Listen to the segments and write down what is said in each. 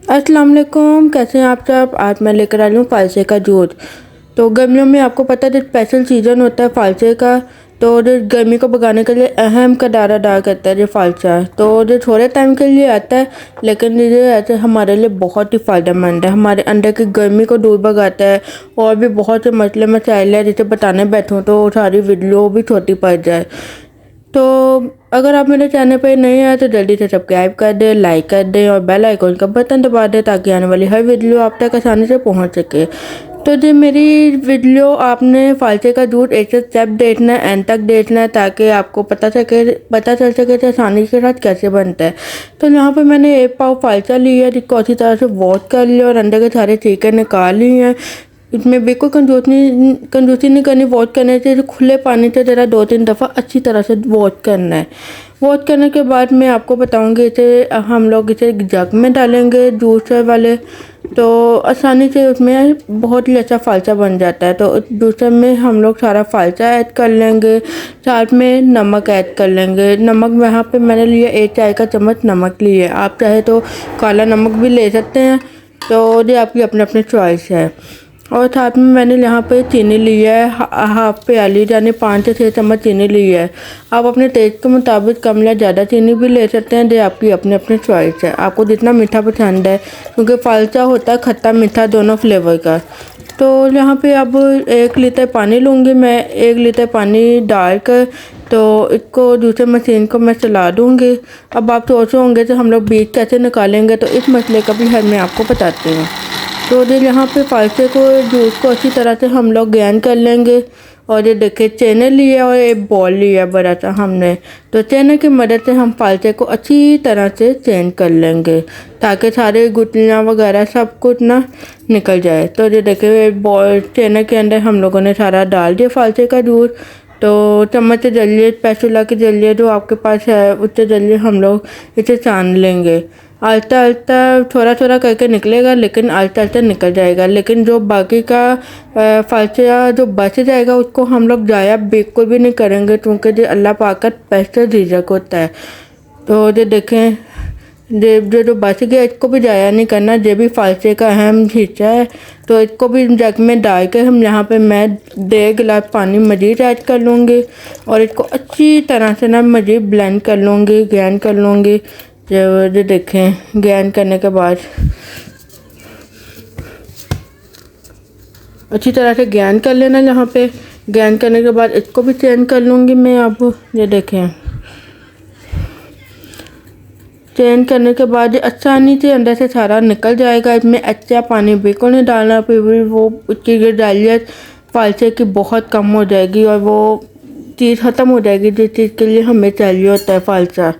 अस्सलाम वालेकुम, कैसे हैं आप सब। आज मैं लेकर आई हूँ फालसे का जूस। तो गर्मियों में आपको पता है स्पेशल सीज़न होता है फालसे का। तो जो गर्मी को भगाने के लिए अहम किरदार अदा करता है जो फालसा। तो जो थोड़े टाइम के लिए आता है, लेकिन ये ऐसे हमारे लिए बहुत ही फ़ायदेमंद है। हमारे अंदर की गर्मी को दूर भगाता है। और भी बहुत से मसले मसाइल है जिसे बताने बैठूँ तो सारी वीडियो भी छोटी पड़ जाए। तो अगर आप मेरे चैनल पर नए आए तो जल्दी से सब्सक्राइब कर दें, लाइक कर दें और बेल आइकन का बटन दबा दें ताकि आने वाली हर वीडियो आप तक आसानी से पहुंच सके। तो जो मेरी वीडियो आपने फालसे का दूध एक से स्टेप देखना है, एंड तक देखना है ताकि आपको पता चल सके कि आसानी के साथ कैसे बनता है। तो यहाँ पे मैंने 1 पाव फालसा लिया है जिसको अच्छी तरह से वॉश कर लिया और अंदर के सारे छींटे निकाल लिए हैं। इसमें बिल्कुल कंजूसी नहीं करनी। वॉश करने से खुले पानी से ज़रा 2-3 दफ़ा अच्छी तरह से वॉश करना है। वॉश करने के बाद मैं आपको बताऊंगी इसे हम लोग इसे जग में डालेंगे जूसर वाले। तो आसानी से उसमें बहुत ही अच्छा फालसा बन जाता है। तो जूसर में हम लोग सारा फालसा ऐड कर लेंगे, साथ में नमक ऐड कर लेंगे। नमक यहाँ पे मैंने लिया 1 चाय का चम्मच नमक लिए। आप चाहे तो काला नमक भी ले सकते हैं। तो ये आपकी अपने अपने चॉइस है। और साथ में मैंने यहाँ पे चीनी ली है, हाफ प्याली यानी 5 से 6 चम्मच चीनी ली है। आप अपने टेस्ट के मुताबिक कम या ज़्यादा चीनी भी ले सकते हैं, जो आपकी अपने अपने चॉइस है। आपको जितना मीठा पसंद है, क्योंकि फालसा होता है खट्टा मीठा दोनों फ्लेवर का। तो यहाँ पे अब 1 लीटर पानी लूँगी मैं। 1 लीटर पानी डालकर तो इसको दूसरे मशीन को मैं चला दूँगी। अब आप सोच रहे होंगे तो हम लोग बीज कैसे निकालेंगे, तो इस मसले का भी हल मैं आपको बताती हूँ। तो ये यहाँ पे फालसे को जूस को अच्छी तरह से हम लोग ग्राइंड कर लेंगे। और ये देखिए चेने लिए और एक बॉल लिया बड़ा सा हमने। तो चेने की मदद से हम फालसे को अच्छी तरह से चेंज कर लेंगे ताकि सारे गुठलियाँ वगैरह सब कुछ ना निकल जाए। तो ये देखिए बॉल चेने के अंदर हम लोगों ने सारा डाल दिया फालसे का जूस। तो चम्मच से जल्दी स्पैचुला के जरिए जो आपके पास है उससे जल्दी हम लोग इसे छान लेंगे। आहिस्ता आहिस्ता थोड़ा थोड़ा करके निकलेगा, लेकिन आहिस्ता आहिस्ता निकल जाएगा। लेकिन जो बाकी का फालसा जो बच जाएगा उसको हम लोग ज़ाया बिल्कुल भी नहीं करेंगे, क्योंकि जो अल्लाह पाक का बेस्ट रिज़्क होता है। तो ये देखें जो बच गया इसको भी ज़ाया नहीं करना, ये भी फालसे का अहम हिस्सा है। तो इसको भी जग में डाल कर हम यहाँ पे मैं 1.5 गिलास पानी मज़ीद ऐड कर लूँगी और इसको अच्छी तरह से ना मज़ीद ब्लेंड कर लूँगी, ग्राइंड कर लूँगी। जो देखें ग्राइंड करने के बाद अच्छी तरह से ग्राइंड कर लेना। यहाँ पे ग्राइंड करने के बाद इसको भी चेंज कर लूँगी मैं। अब ये देखें चेंज करने के बाद आसानी से अंदर से सारा निकल जाएगा। इसमें अच्छा पानी बिल्कुल नहीं डालना, फिर भी वो उसकी जो डालियत फालसे की बहुत कम हो जाएगी और वो चीज़ ख़त्म हो जाएगी जिस चीज़ के लिए हमें चाहिए होता है फालसा।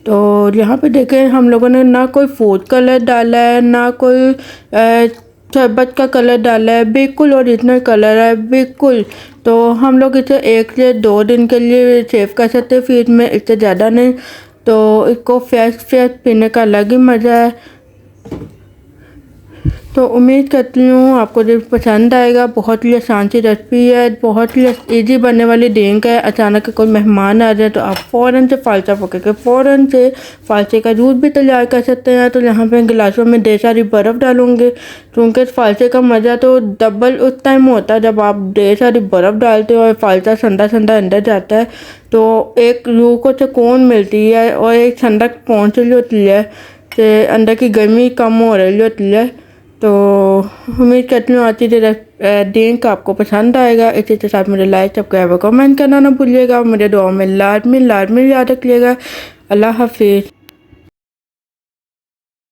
तो यहाँ पे देखें हम लोगों ने ना कोई फूड कलर डाला है, ना कोई शरबत का कलर डाला है, बिल्कुल ओरिजिनल कलर है बिल्कुल। तो हम लोग इसे 1 से 2 दिन के लिए सेव कर सकते हैं फ्रिज में, इससे ज़्यादा नहीं। तो इसको फ्रेश पीने का अलग ही मज़ा है। तो उम्मीद करती हूँ आपको जो पसंद आएगा। बहुत ही आसान सी रेसिपी है, बहुत ही इजी बनने वाली ड्रिंक है। अचानक कोई मेहमान आ जाए तो आप फ़ौरन से फालसा पका के फ़ौरन से फालसे का जूस भी तैयार कर सकते हैं। तो यहाँ पे गिलासों में ढेर सारी बर्फ़ डालूँगी, क्योंकि फालसे का मज़ा तो डबल उस टाइम होता है जब आप ढेर सारी बर्फ़ डालते हो और फालसा ठंडा ठंडा अंदर जाता है। तो एक रूह को सुकून मिलती है और एक ठंडक पहुँच रही होती है कि अंदर की गर्मी कम हो रही होती है। तो उम्मीद करती हूँ आज की ड्रिंक आपको पसंद आएगा। इसी के साथ मुझे लाइक सब्सक्राइब कमेंट करना ना भूलिएगा। मुझे दुआ में लाजमी याद रखिएगा। अल्लाह हाफिज़।